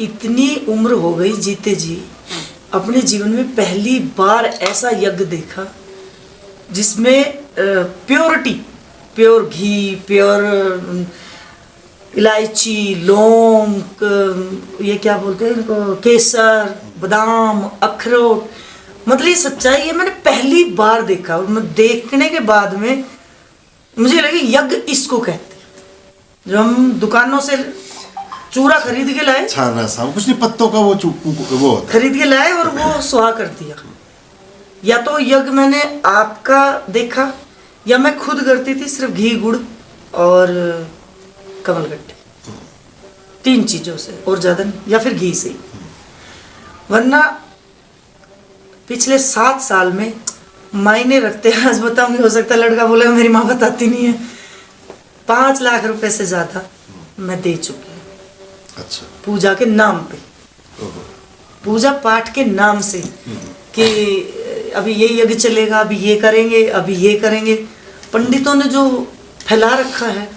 इतनी उम्र हो गई जीते जी, अपने जीवन में पहली बार ऐसा यज्ञ देखा जिसमें प्योरिटी, प्योर घी, प्योर इलायची, लौंग, ये क्या बोलते हैं इनको, केसर, बादाम, अखरोट, मतलब ये सच्चाई है। मैंने पहली बार देखा और मैं देखने के बाद में मुझे लगे यज्ञ इसको कहते हैं। जो हम दुकानों से चूरा खरीद के लाए, छाना सा कुछ नहीं, पत्तों का वो खरीद के लाए और वो सुहा कर दिया। या तो यज्ञ मैंने आपका देखा या मैं खुद करती थी, सिर्फ घी, गुड़ और कमलगट्टे, 3 चीजों से और ज्यादा नहीं, या फिर घी से ही। वरना पिछले 7 साल में मायने रखते हैं, आज बताऊंगी, हो सकता है लड़का बोलेगा मेरी माँ बताती नहीं है, 5 लाख रुपए से ज्यादा मैं दे चुकी हूँ। अच्छा। पूजा के नाम पे, पूजा पाठ के नाम से, कि अभी ये यज्ञ चलेगा, अभी ये करेंगे, अभी ये करेंगे। पंडितों ने जो फैला रखा है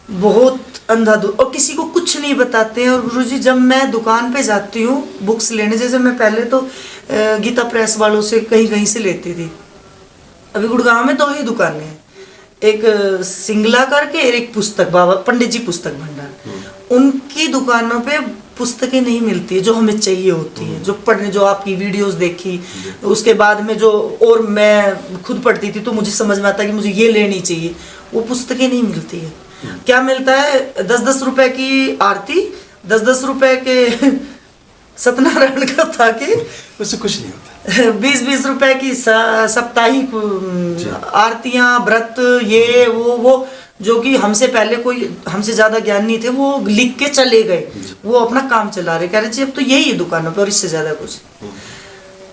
बहुत अंधाधुंध, और किसी को कुछ नहीं बताते हैं। और गुरुजी जब मैं दुकान पे जाती हूँ बुक्स लेने, जैसे मैं पहले तो गीता प्रेस वालों से कहीं कहीं से लेती थी, अभी गुड़गांव में 2 ही दुकानें हैं, एक सिंगला करके और एक पुस्तक, बाबा पंडित जी पुस्तक भंडार। उनकी दुकानों पे पुस्तकें नहीं मिलती है जो हमें चाहिए होती है, जो पढ़ने, जो आपकी वीडियोस देखी, उसके बाद में जो और मैं खुद पढ़ती थी तो मुझे समझ में आता कि मुझे ये लेनी चाहिए, वो पुस्तकें नहीं मिलती है। क्या मिलता है? 10-10 रुपए की आरती, 10-10 रुपए के सत्यनारायण कथा के, उससे कुछ नहीं होता। 20-20 रुपए की साप्ताहिक आरतियां, व्रत, ये वो जो कि हमसे पहले कोई, हमसे ज्यादा ज्ञान नहीं थे, वो लिख के चले गए, वो अपना काम चला रहे, कह रहे जी अब तो यही है दुकानों पे और इससे ज्यादा कुछ।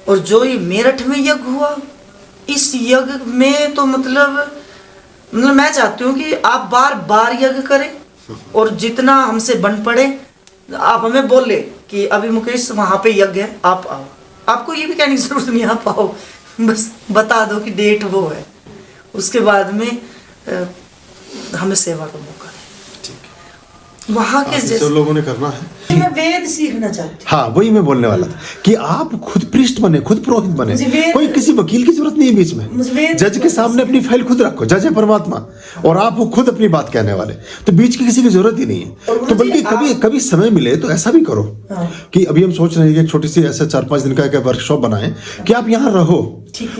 और जो ये मेरठ में यज्ञ हुआ, इस यज्ञ में तो मतलब मैं चाहती हूँ कि आप बार बार यज्ञ करें, और जितना हमसे बन पड़े आप हमें बोले कि अभी मुकेश वहां पे यज्ञ है, आप आओ। आपको ये भी कहने की जरूरत नहीं, आप आओ, बस बता दो कि डेट वो है, उसके बाद में हमें सेवा का मौका है। वहां के जैसे लोगों ने करना है। मैं वेद सीखना चाहती हूँ। हाँ, वही मैं बोलने वाला था कि आप खुद पृष्ठ बने, खुद पुरोहित बने, कोई किसी वकील की जरूरत नहीं है बीच में। जज के सामने अपनी फाइल खुद रखो, जज है परमात्मा, और आप वो खुद अपनी बात कहने वाले, तो बीच की किसी की जरूरत ही नहीं है। तो बल्कि कभी कभी समय मिले तो ऐसा भी करो कि अभी हम सोच रहे हैं कि एक छोटी सी ऐसे 4-5 दिन का एक वर्कशॉप बनाएं कि आप यहाँ रहो,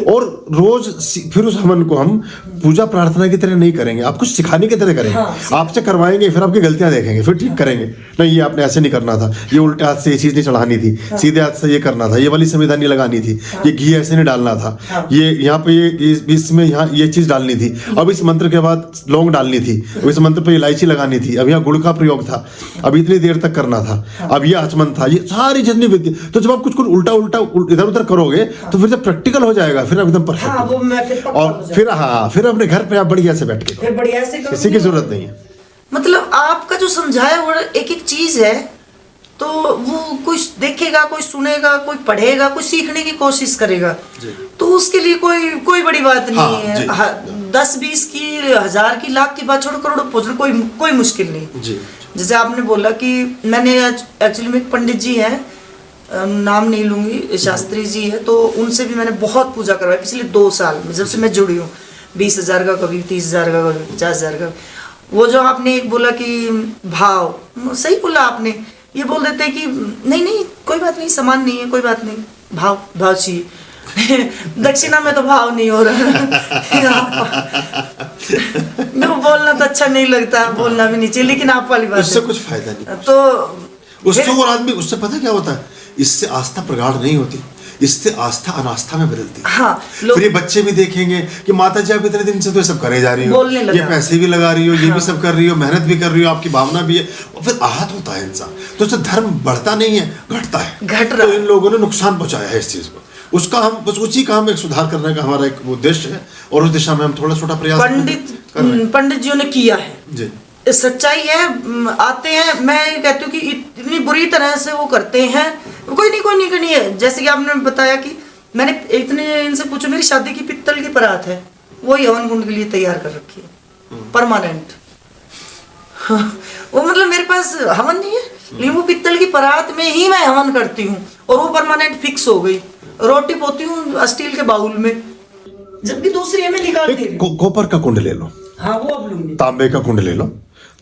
और रोज फिर उस हवन को हम पूजा प्रार्थना की तरह नहीं करेंगे, आप कुछ सिखाने की तरह करेंगे। आपसे करवाएंगे, फिर आपकी गलतियां देखेंगे, फिर ठीक करेंगे। नहीं, ये आपने ऐसे नहीं करना था, ये उल्टे हाथ से ये चीज नहीं चढ़ानी थी, सीधे हाथ से ये करना था, ये वाली संविधान नहीं लगानी थी, ये घी ऐसे नहीं डालना था, ये यहाँ पे ये इसमें यहाँ ये चीज डालनी थी, अब इस मंत्र के बाद लौंग डालनी थी, अब इस मंत्र पे इलायची लगानी थी, अब यहाँ गुड़ का प्रयोग था, अब इतनी देर तक करना था, अब ये आचमन था, ये सारी जितनी विधि। तो जब आप कुछ उल्टा इधर उधर करोगे तो फिर जब प्रैक्टिकल हो जाएगा फिर एकदम परफेक्ट, और फिर अपने घर पे आप बढ़िया से बैठ के, किसी की जरूरत नहीं है। मतलब आपका जो समझाया वो एक एक चीज है, तो वो कोई देखेगा, कोई सुनेगा, कोई पढ़ेगा, कोई सीखने की कोशिश करेगा, तो उसके लिए कोई बड़ी बात नहीं है। 10-20 की, 1000 की, लाख की बात छोड़ो, करोड़ों पहुंचना कोई मुश्किल नहीं। जैसे आपने बोला कि मैंने एक्चुअली में एक पंडित जी हैं, नाम नहीं लूंगी, शास्त्री जी है, तो उनसे भी मैंने बहुत पूजा करवाई पिछले 2 साल में, जब से मैं जुड़ी हूँ। 20,000 का, कभी 30,000 का, कभी 50,000 का। वो जो आपने एक बोला कि भाव, सही बोला आपने, ये बोल देते हैं कि नहीं कोई बात नहीं, समान नहीं है, कोई बात नहीं, भाव चाहिए। दक्षिणा में तो भाव नहीं हो रहा। मेरे को बोलना तो अच्छा नहीं लगता, बोलना भी नहीं चाहिए, लेकिन आप वाली बात, उससे कुछ फायदा नहीं। तो उससे और आदमी, उससे पता क्या होता है, इससे आस्था प्रगाढ़ नहीं होती, इससे आस्था अनास्था में बदलती है। हाँ, फिर ये बच्चे भी देखेंगे कि माता जी आप इतने दिन से तो ये सब करे जा रही हो, ये पैसे भी लगा रही हो, ये भी सब कर रही हो, मेहनत भी कर रही हो, आपकी भावना भी है, और फिर आहत होता है इंसान, तो उससे धर्म बढ़ता नहीं है, घटता है। तो इन लोगों ने नुकसान पहुंचाया है इस चीज को, उसका हम बस उसी का हम एक सुधार करने का हमारा एक उद्देश्य है, और उस दिशा में हम थोड़ा छोटा प्रयास पंडित जी ने किया है जी। सच्चाई है। आते हैं, मैं कहती हूँ कि इतनी बुरी तरह से वो करते हैं, कोई नहीं करनी है। जैसे कि आपने बताया कि मैंने इतने इनसे पूछो, मेरी शादी की पित्तल की परात है, वही हवन कुंड के लिए तैयार कर रखी है, परमानेंट। वो मतलब मेरे पास हवन नहीं है, लेकिन वो पित्तल की परात में ही मैं हवन करती हूँ और वो परमानेंट फिक्स हो गई। रोटी पोती हूँ स्टील के बाउल में, जबकि दूसरी है मैं निकाल दे रही हूँ। कॉपर का कुंड ले लो, हाँ वो अब लूंगी। तांबे का कुंड ले लो,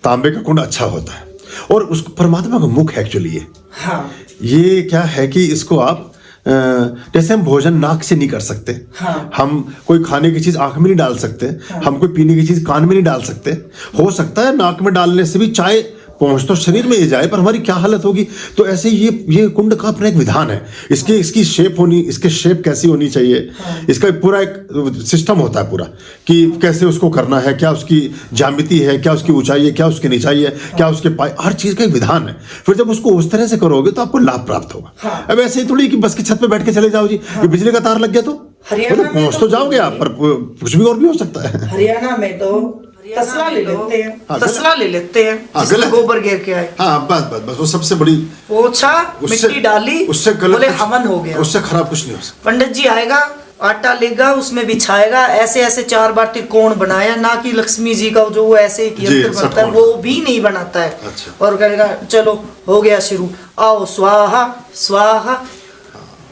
तांबे का कुंड अच्छा होता है। और उस परमात्मा का मुख है एक्चुअली ये। हाँ ये क्या है कि इसको आप जैसे हम भोजन नाक से नहीं कर सकते, हाँ। हम कोई खाने की चीज आंख में नहीं डाल सकते, हाँ। हम कोई पीने की चीज कान में नहीं डाल सकते। हो सकता है नाक में डालने से भी चाय पहुंच तो शरीर में ही जाए, पर हमारी क्या हालत होगी। तो ऐसे ये कुंड का अपना एक विधान है। इसकी शेप होनी, इसके शेप कैसी होनी चाहिए, इसका पूरा एक सिस्टम होता है पूरा कि कैसे उसको करना है, क्या उसकी ज्यामिति है, क्या उसकी ऊंचाई है, क्या उसकी निचाई है, क्या उसके पाए, हर चीज का एक विधान है। फिर जब उसको उस तरह से करोगे तो आपको लाभ प्राप्त होगा। अब ऐसे ही थोड़ी कि बस की छत पे बैठ के चले जाओ जी, ये बिजली का तार लग गया तो मतलब पहुंच तो जाओगे आप, पर कुछ भी और भी हो सकता है। हरियाणा में तो तसला ले लेते हैं, तसला ले लेते हैं जिसमें गोबर घेर के आए। हाँ बस वो सबसे बड़ी पोछा, मिट्टी डाली, उससे बोले हवन हो गया, उससे खराब कुछ नहीं हो सकता। पंडित जी आएगा, आटा लेगा, उसमें बिछाएगा, ऐसे ऐसे 4 बार त्रिकोण बनाया, ना कि लक्ष्मी जी का जो वो ऐसे एक यंत्र बनता है वो भी नहीं बनाता है। अच्छा। और कहेगा चलो हो गया शुरू, आओ स्वाहा स्वाहा,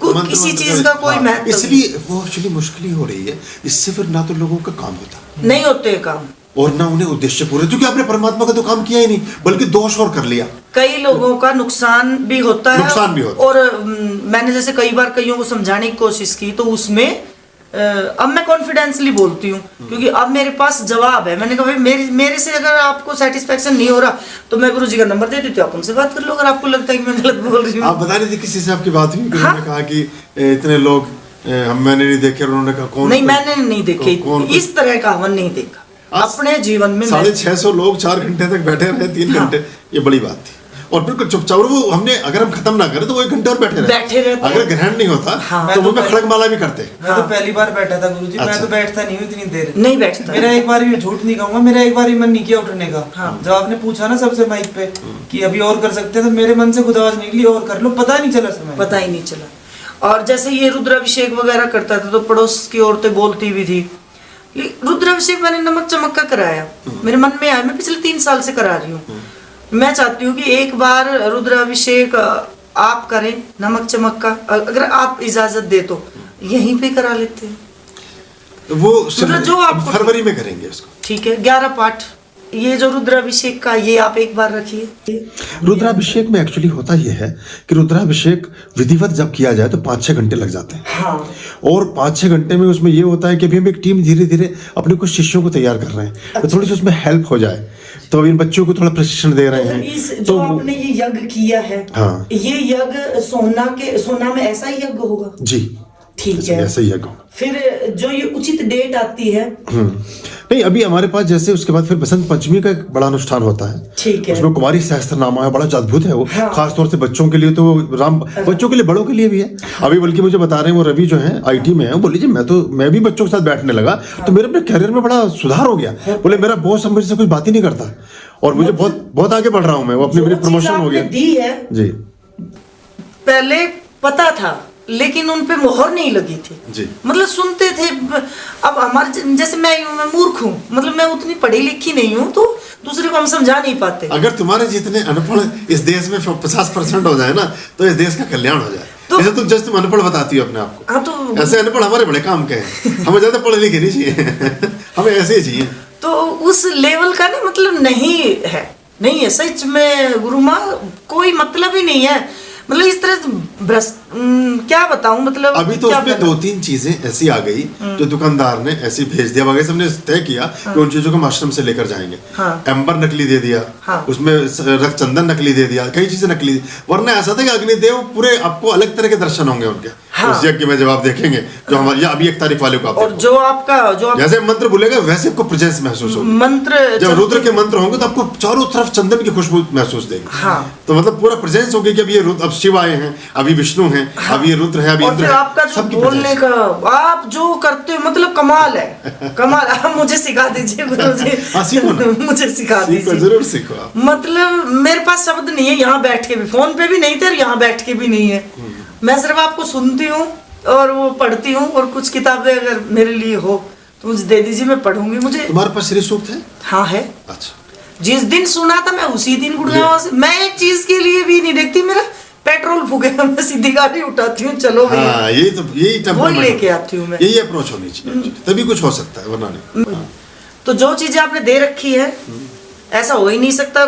किसी चीज का कोई महत्व, इसलिए वो एक्चुअली मुश्किल ही हो रही है। इससे फिर ना तो लोगों का काम होता, नहीं होते काम, और ना उन्हें उद्देश्य पूरे, क्योंकि आपने परमात्मा का तो काम किया ही नहीं, बल्कि दोष और कर लिया। कई लोगों का नुकसान भी होता है, नुकसान भी होता है। और मैंने जैसे कई बार कईयों को समझाने की कोशिश की, तो उसमें अब मैं कॉन्फिडेंसली बोलती हूँ, क्योंकि अब मेरे पास जवाब है। मैंने कहा भाई मेरे से अगर आपको सेटिस्फेक्शन नहीं हो रहा तो मैं गुरु जी का नंबर दे देती हूँ, आप उनसे बात कर लो अगर आपको लगता है कि मैं गलत बोल रही हूँ। आप बता रही थी किसी से आपकी बात हुई, उन्होंने कहा कि इतने लोग मैंने नहीं देखे, उन्होंने कहा कौन? नहीं, मैंने नहीं देखे, इस तरह का हवन नहीं देखा अपने जीवन में। 650 लोग 4 घंटे तक बैठे रहे, 3 घंटे, ये बड़ी बात थी। और बिल्कुल चुपचाप, वो हमने अगर हम खत्म ना करें तो वो 1 घंटे और बैठे रहे। अगर ग्रहण नहीं होता तो वो में खड़गमाला भी करते। मैं तो पहली बार बैठा था गुरुजी। मैं तो बैठता नहीं हूँ इतनी देर, नहीं बैठता। मेरा एक बार भी, झूठ नहीं कहूंगा, मेरा एक बार भी मन नहीं किया उठने का। जब आपने पूछा ना सबसे माइक पे कि अभी और कर सकते हैं, तो मेरे मन से खुद आवाज निकली और कर लो, पता नहीं चला समय, पता ही नहीं चला। और जैसे ये रुद्राभिषेक वगैरह करता था तो पड़ोस की औरतें बोलती भी थी। रुद्राभिषेक मैंने नमक चमक का कराया, मेरे मन में आया, मैं पिछले 3 साल से करा रही हूँ। मैं चाहती हूँ कि एक बार रुद्राभिषेक आप करें नमक चमक का, अगर आप इजाजत दे तो यहीं पे करा लेते हैं। वो मतलब जो आप फरवरी में करेंगे उसको, ठीक है। 11 पाठ ये जो रुद्राभिषेक का, ये आप एक बार रखिए। रुद्राभिषेक में एक्चुअली होता ये है कि रुद्राभिषेक विधिवत जब किया जाए तो 5-6 घंटे लग जाते हैं। हाँ। और 5-6 घंटे में उसमें ये होता है कि अभी हम एक टीम धीरे धीरे अपने कुछ शिष्यों को तैयार कर रहे हैं। अच्छा। तो थोड़ी सी उसमें हेल्प हो जाए, तो इन बच्चों को थोड़ा प्रशिक्षण दे रहे हैं। जो आपने ये यज्ञ किया है, हाँ, ये यज्ञ सोना में ऐसा ही यज्ञ होगा जी? ठीक है, ऐसा ही यज्ञ। फिर जो ये उचित डेट आती है, नहीं अभी हमारे पास जैसे उसके बाद फिर बसंत पंचमी का एक बड़ा अनुष्ठान होता है। ठीक है। उसमें कुमारी सहस्त्रनामा है, बड़ा अद्भुत है वो। हाँ। खास तौर से बच्चों के लिए तो राम, बच्चों के लिए, बड़ों के लिए भी है। अभी बल्कि मुझे बता रहे हैं वो रवि जो है IT में है, वो बोले जी मैं भी बच्चों के साथ बैठने लगा तो मेरे अपने कैरियर में बड़ा सुधार हो गया। बोले मेरा बॉस मेरे से कुछ बात ही नहीं करता और मुझे बहुत आगे बढ़ रहा हूँ मैं, वो अपनी मेरी प्रमोशन हो गया जी। पहले पता था लेकिन उन पे मोहर नहीं लगी थी जी। मतलब सुनते थे। अब हमारे जैसे मैं मूर्ख हूँ, मतलब मैं उतनी पढ़ी लिखी नहीं हूँ, तो दूसरे को हम समझा नहीं पाते। अगर तुम्हारे जितने अनपढ़ इस देश में 50% हो जाए ना तो इस देश का कल्याण हो जाए। तो जैसे तुम अनपढ़ बताती हो अपने आप को। हाँ, तो ऐसे अनपढ़ हमारे बड़े काम के हैं, हमें ज्यादा पढ़े लिखे नहीं चाहिए हमें ऐसे ही चाहिए। तो उस लेवल का ना मतलब नहीं है सच में गुरु माँ, कोई मतलब ही नहीं है। मतलब इस तरह क्या बताऊं, मतलब अभी तो उसमें 2-3 चीजें ऐसी आ गई जो दुकानदार ने ऐसी भेज दिया वगैरह, सबने तय किया कि उन चीजों को हम आश्रम से लेकर जाएंगे। एम्बर नकली दे दिया, उसमें रक्त चंदन नकली दे दिया, कई चीजें नकली। वरना ऐसा था कि अग्निदेव पूरे आपको अलग तरह के दर्शन होंगे उनके उस यज्ञ में जब आप देखेंगे, जो हमारे अभी 1 तारीख वाले को आप, और जो आपका जैसे मंत्र बोलेगा वैसे आपको प्रेजेंस महसूस होगी। मंत्र जब रुद्र के मंत्र होंगे तो आपको चारों तरफ चंदन की खुशबू महसूस देगी। तो मतलब पूरा प्रेजेंस होगी कि अब ये अब शिव आए हैं, अभी विष्णु हैं, अब ये रुद्र है, अभी इंद्र है। आपका जो बोलने का आप जो करते हो मतलब कमाल है, कमाल। आप मुझे सिखा दीजिए गुरुजी, मुझे सिखा दीजिए, जरूर सीखो आप। मतलब मेरे पास शब्द नहीं है, यहाँ बैठ के भी, फोन पे भी नहीं थे और यहाँ बैठ के भी नहीं है। मैं सिर्फ आपको सुनती हूँ और वो पढ़ती हूँ, और कुछ किताबें अगर मेरे लिए हो तो मुझे दे दीजिए, मैं पढ़ूंगी। मुझे तुम्हारे पास श्री सूक्त है? हाँ है। अच्छा, जिस दिन सुना था मैं उसी दिन गुड़गांव से, मैं एक चीज के लिए भी नहीं देखती, मेरा पेट्रोल फूकेगा मैं सीधी गाड़ी उठाती हूँ, चलो भैया। हाँ, यही वही लेके आती हूँ मैं। यही अप्रोच होनी चाहिए, तभी कुछ हो सकता है, वरना नहीं। तो जो चीजें आपने दे रखी है, ऐसा हो ही नहीं सकता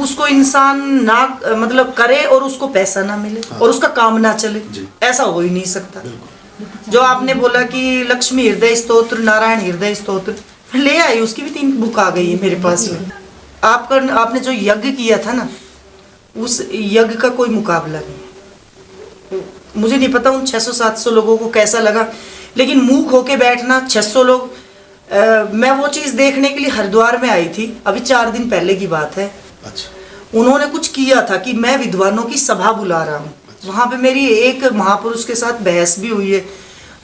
उसको इंसान ना मतलब करे और उसको पैसा ना मिले और उसका काम ना चले, ऐसा हो ही नहीं सकता। जो आपने बोला कि लक्ष्मी हृदय स्तोत्र, नारायण हृदय स्तोत्र ले आई, उसकी भी 3 बुक आ गई है मेरे पास में। आपने जो यज्ञ किया था ना, उस यज्ञ का कोई मुकाबला नहीं। मुझे नहीं पता उन 600-700 लोगों को कैसा लगा, लेकिन मूक होके बैठना 600 लोग। मैं वो चीज देखने के लिए हरिद्वार में आई थी, अभी 4 दिन पहले की बात है। अच्छा। उन्होंने कुछ किया था कि मैं विद्वानों की सभा बुला रहा हूँ। वहां पे मेरी एक महापुरुष के साथ बहस भी हुई है।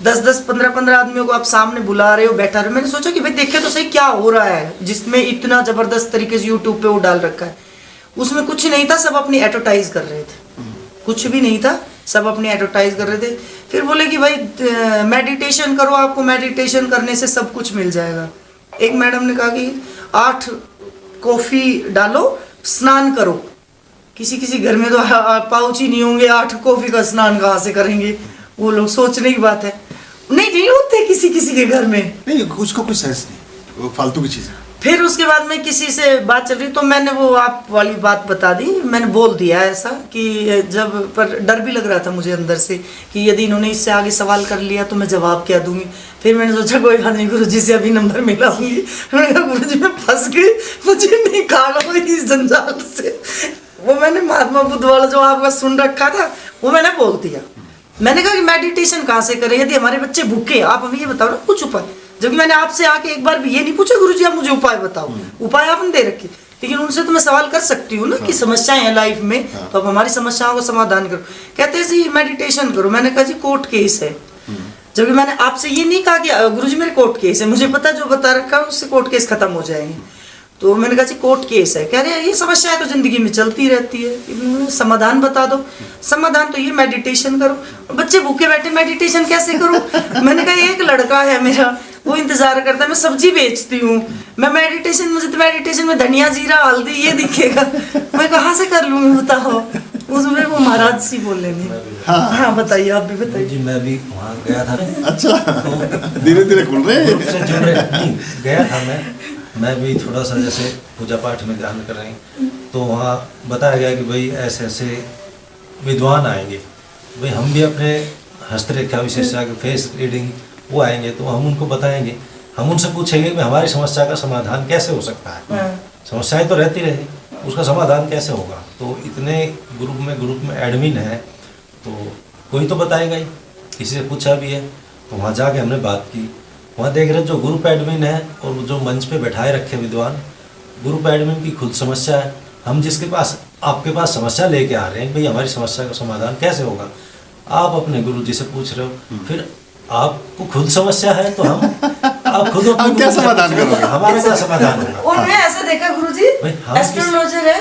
10-10, 15-15 आदमियों को आप सामने बुला रहे हो, बैठा रहे हो। मैंने सोचा कि भाई देखे तो सही क्या हो रहा है, जिसमें इतना जबरदस्त तरीके से यूट्यूब पे वो डाल रखा है। उसमें कुछ नहीं था, सब अपनी एडवर्टाइज कर रहे थे। कुछ भी नहीं था, सब अपनी एडवर्टाइज कर रहे थे। फिर बोले कि भाई मेडिटेशन करो, आपको मेडिटेशन करने से सब कुछ मिल जाएगा। एक मैडम ने कहा कि 8 कॉफी डालो, स्नान करो। किसी घर में तो पाउच ही नहीं होंगे, 8 कॉफी का स्नान कहाँ से करेंगे वो लोग, सोचने की बात है। नहीं होते किसी के घर में, नहीं कुछ का कुछ सेंस नहीं, वो फालतू की चीज है। फिर उसके बाद में किसी से बात चल रही, तो मैंने वो आप वाली बात बता दी। मैंने बोल दिया ऐसा कि जब, पर डर भी लग रहा था मुझे अंदर से कि यदि इन्होंने इससे आगे सवाल कर लिया तो मैं जवाब क्या दूंगी। फिर मैंने सोचा कोई बात नहीं, गुरुजी से अभी नंबर मिलाऊंगी। मैंने कहा गुरुजी मैं फंस गई, मुझे निकालो इस जंजाल से। वो मैंने महात्मा बुद्ध वाला जो आपका सुन रखा था वो मैंने बोल दिया। मैंने कहा कि मेडिटेशन कहाँ से करें, यदि हमारे बच्चे भूखे, आप हमें ये बताओ ना कुछ उपाय। जबकि मैंने आपसे आके एक बार भी ये नहीं पूछा गुरुजी आप मुझे उपाय बताओ, उपाय आपने दे रखे, लेकिन उनसे तो मैं सवाल कर सकती हूँ ना कि समस्याएं हैं लाइफ में, तो आप हमारी समस्याओं का समाधान करो। कहते हैं जी मेडिटेशन करो। मैंने कहा जी कोर्ट केस है। जबकि मैंने आपसे ये नहीं कहा कि गुरुजी मेरे कोर्ट केस है, मुझे पता जो बता रखा है उससे कोर्ट केस खत्म हो जाएंगे। तो मैंने कहा जी कोर्ट केस है। कह रहे हैं ये समस्याएं तो जिंदगी में चलती रहती है, समाधान बता दो। समाधान तो ये मेडिटेशन करो। बच्चे भूखे बैठे मेडिटेशन कैसे करूं? मैंने कहा एक लड़का है मेरा, वो इंतजार करता है, मैं सब्जी बेचती हूँ, मैं मेडिटेशन, मुझे तो मेडिटेशन में धनिया जीरा हल्दी ये दिखेगा, मैं कहाँ से कर लूँगी बताओ। उसमें वो महाराज सी बोले नहीं। हाँ बताइए, आप भी बताइए। जी मैं भी वहाँ गया था। अच्छा, धीरे धीरे खुल रहे ग्रुप से जुड़ रहे नहीं, गया था मैं भी थोड़ा सा जैसे पूजा पाठ में ध्यान कर रहे हैं, तो वहाँ बताया गया कि भाई ऐसे ऐसे विद्वान आएंगे, भाई हम भी अपने हस्तरेखा विशेषज्ञ के फेस रीडिंग वो आएंगे, तो हम उनको बताएंगे, हम उनसे पूछेंगे कि हमारी समस्या का समाधान कैसे हो सकता है। समस्याएं तो रहती रही, उसका समाधान कैसे होगा। तो इतने ग्रुप में एडमिन है, तो कोई तो बताएगा ही, किसी से पूछा भी है। तो वहाँ जाके हमने बात की, वहाँ देख रहे जो ग्रुप एडमिन है और जो मंच पे बैठाए रखे विद्वान, ग्रुप एडमिन की खुद समस्या है। हम जिसके पास आपके पास समस्या लेके आ रहे हैं भाई हमारी समस्या का समाधान कैसे होगा, आप अपने गुरु जी से पूछ रहे हो, फिर आपको खुद समस्या है तो आप खुद हम क्या समाधान करोगे, हमारा क्या समाधान होगा। और मैं ऐसे देखा गुरुजी, एस्ट्रोलॉजर है,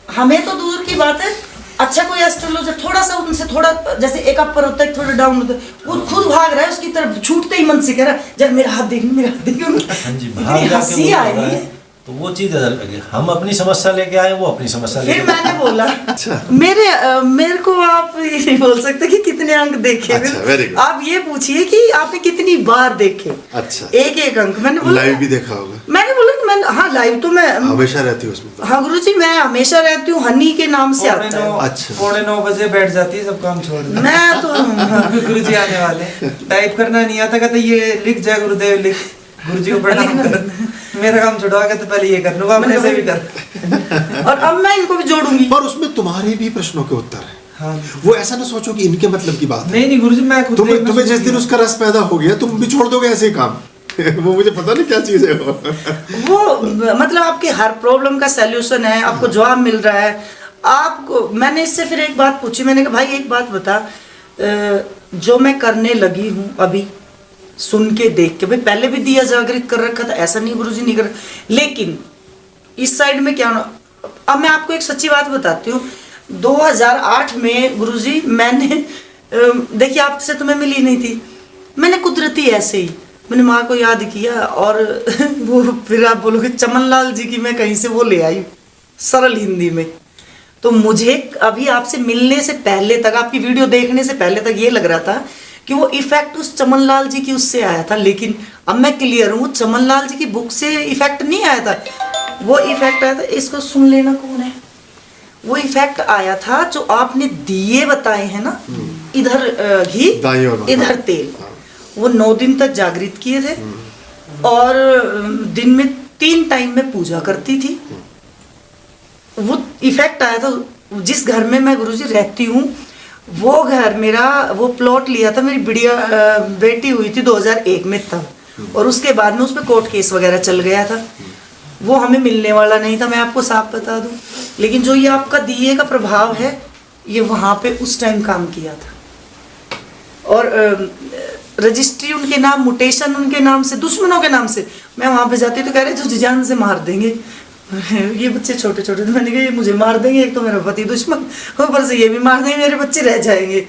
हमें तो दूर की बात है, अच्छा कोई एस्ट्रोलॉजर थोड़ा सा उनसे थोड़ा जैसे एक अपर होता है थोड़ा डाउन होता है, वो खुद भाग रहा है उसकी तरफ, छूटते ही मन से कह रहा है जरा मेरा हाथ देख, मेरा हाथ देख। हाँ जी, भाग हंसी आई। तो वो चीज लगी, हम अपनी समस्या लेके आए, वो अपनी समस्या फिर लेके। मैंने बोला मेरे को आप ये नहीं बोल सकते कि कितने अंक देखे। अच्छा, very good। आप ये पूछिए कि आपने कितनी बार देखे। अच्छा, एक अंक मैंने बोला, लाइव भी देखा होगा। मैंने बोला कि मैं हाँ लाइव तो मैं हमेशा रहती हूँ उसमें। हाँ गुरुजी मैं हमेशा रहती हूँ, हनी के नाम से आता है। अच्छा। 9:45 बजे बैठ जाती है, सब काम छोड़ देती है। मैं तो गुरुजी आने वाले, टाइप करना नहीं आता, कहते ये लिख जाए गुरुदेव लिख, गुरुजी को प्रणाम कर। मेरा काम छुड़वा के तो पहले ये कर लूंगा, अपने से भी कर। और अब मैं इनको भी जोड़ूंगी। पर उसमें तुम्हारे भी प्रश्नों के उत्तर है। हाँ। वो ऐसा ना सोचो कि इनके मतलब की बात है। नहीं गुरुजी मैं खुद तुम्हें जिस दिन उसका रस पैदा हो गया तुम भी छोड़ दोगे ऐसे ही काम। वो मुझे पता नहीं क्या चीज है वो मतलब आपके हर प्रॉब्लम का सलूशन है, आपको जवाब मिल रहा है आपको। मैंने इससे फिर एक बात पूछी, मैंने कहा भाई एक बात बता, जो मैं करने लगी हूँ अभी सुन के देख के, भाई पहले भी दिया जागृत कर रखा था, ऐसा नहीं गुरुजी नहीं कर, लेकिन इस साइड में क्या होना। अब मैं आपको एक सच्ची बात बताती हूँ, 2008 में गुरुजी मैंने देखिए आपसे तो मैं मिली नहीं थी, मैंने कुदरती ऐसे ही मैंने माँ को याद किया और वो फिर आप बोलोगे चमनलाल जी की मैं कहीं से वो ले आई सरल हिंदी में। तो मुझे अभी आपसे मिलने से पहले तक, आपकी वीडियो देखने से पहले तक ये लग रहा था कि वो इफेक्ट उस चमनलाल जी की उससे आया था, लेकिन अब मैं क्लियर हूँ चमनलाल जी की बुक से इफेक्ट नहीं आया था, वो इफेक्ट आया था, इसको सुन लेना कौन है, वो इफेक्ट आया था जो आपने दिए बताए हैं ना, इधर घी इधर तेल, वो 9 दिन तक जागृत किए थे और दिन में 3 टाइम में पूजा करती थी। वो इफेक्ट आया था। जिस घर में मैं गुरुजी रहती हूँ वो घर मेरा, वो प्लॉट लिया था मेरी बिटिया बेटी हुई थी 2001 में तब, और उसके बाद में उस पर कोर्ट केस वगैरह चल गया था, वो हमें मिलने वाला नहीं था, मैं आपको साफ बता दूं। लेकिन जो ये आपका दिए का प्रभाव है ये वहाँ पे उस टाइम काम किया था। और रजिस्ट्री उनके नाम, मुटेशन उनके नाम से, दुश्मनों के नाम से मैं वहाँ पे जाती तो कह रहे तुझे जान से मार देंगे। ये बच्चे छोटे छोटे थे, मैंने कहा ये मुझे मार देंगे, एक तो मेरा पति दुश्मन, ऊपर से ये भी मार देंगे, मेरे बच्चे रह जाएंगे।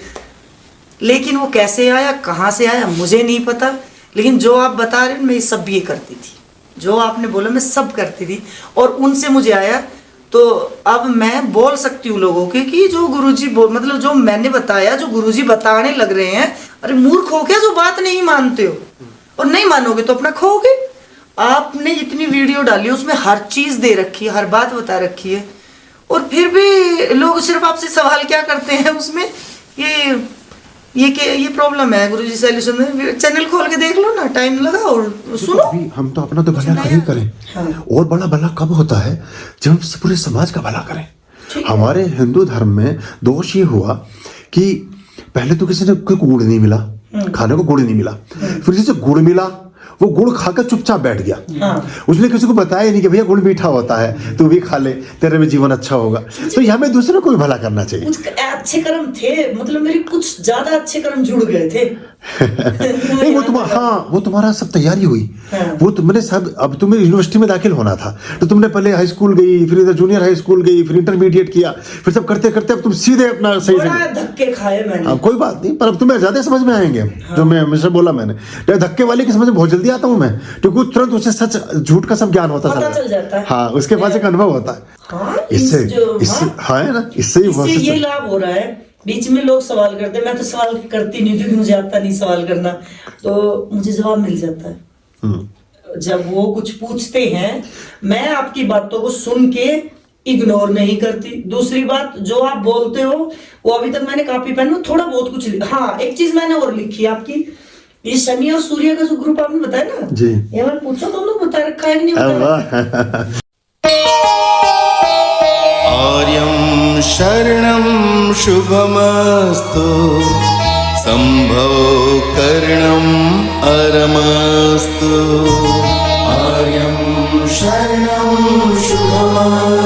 लेकिन वो कैसे आया, कहाँ से आया मुझे नहीं पता, लेकिन जो आप बता रहे हैं मैं सब ये करती थी, जो आपने बोला मैं सब करती थी और उनसे मुझे आया। तो अब मैं बोल सकती हूँ लोगों के कि जो गुरुजी मतलब जो मैंने बताया, जो गुरुजी बताने लग रहे हैं, अरे मूर्ख हो क्या जो बात नहीं मानते हो, और नहीं मानोगे तो अपना खोओगे। आपने इतनी वीडियो डाली उसमें हर चीज दे रखी है, हर बात बता रखी है, और फिर भी लोग सिर्फ आपसे सवाल क्या करते हैं उसमें, ये प्रॉब्लम है गुरुजी सॉल्यूशन में, चैनल खोल के देख लो ना, टाइम लगा और सुनो। हम तो अपना तो भला कर ही करें। हाँ। और बड़ा भला कब होता है जब हम पूरे समाज का भला करें। हमारे हिंदू धर्म में दोष ये हुआ कि पहले तो किसी ने कोई गुड़ नहीं मिला, खाने को गुड़ नहीं मिला, फिर जिसे गुड़ मिला वो गुड़ खाकर चुपचाप बैठ गया। हाँ। उसने किसी को बताया नहीं कि भैया गुड़ मीठा होता है, तू भी खा ले, तेरे में जीवन अच्छा होगा। तो हमें दूसरों को भी भला करना चाहिए। अच्छे कर्म थे, मतलब मेरे कुछ ज्यादा अच्छे कर्म जुड़ गए थे। नहीं वो तुम्हारा सब तैयारी हुई। हाँ। वो तुमने सब, अब तुम्हें यूनिवर्सिटी में दाखिल होना था तो तुमने पहले हाई स्कूल गई, फिर इधर जूनियर हाई स्कूल गई, फिर इंटरमीडिएट किया, फिर सब करते करते अब तुम सीधे अपना सही से धक्के खाए मैंने। अब कोई बात नहीं, पर अब तुम्हें ज्यादा समझ में आएंगे। हाँ। जो मैं हमेशा बोला मैंने, धक्के वाले की समझ में बहुत जल्दी आता हूँ मैं, क्योंकि तुरंत उसे सच झूठ का सब ज्ञान होता है। हाँ, उसके पास एक अनुभव होता है। इससे है ना, इससे ये लाभ हो रहा है। बीच में लोग सवाल करते हैं, मैं तो सवाल करती नहीं क्योंकि मुझे आता नहीं सवाल करना, तो मुझे जवाब मिल जाता है। जब वो कुछ पूछते हैं मैं आपकी बातों को सुन के इग्नोर नहीं करती। दूसरी बात, जो आप बोलते हो वो अभी तक मैंने कॉपी पेन में थोड़ा बहुत कुछ हाँ, एक चीज मैंने और लिखी है आपकी, ये शनि और सूर्य का जो ग्रुप आपने बताया ना जी, ये मैंने पूछो तुम लोग बता रखा है कि नहीं बताया। आर्यं शरणं शुभमस्तु, संभव करणं अरमस्तु। आर्यं शरणं शुभमस्तु।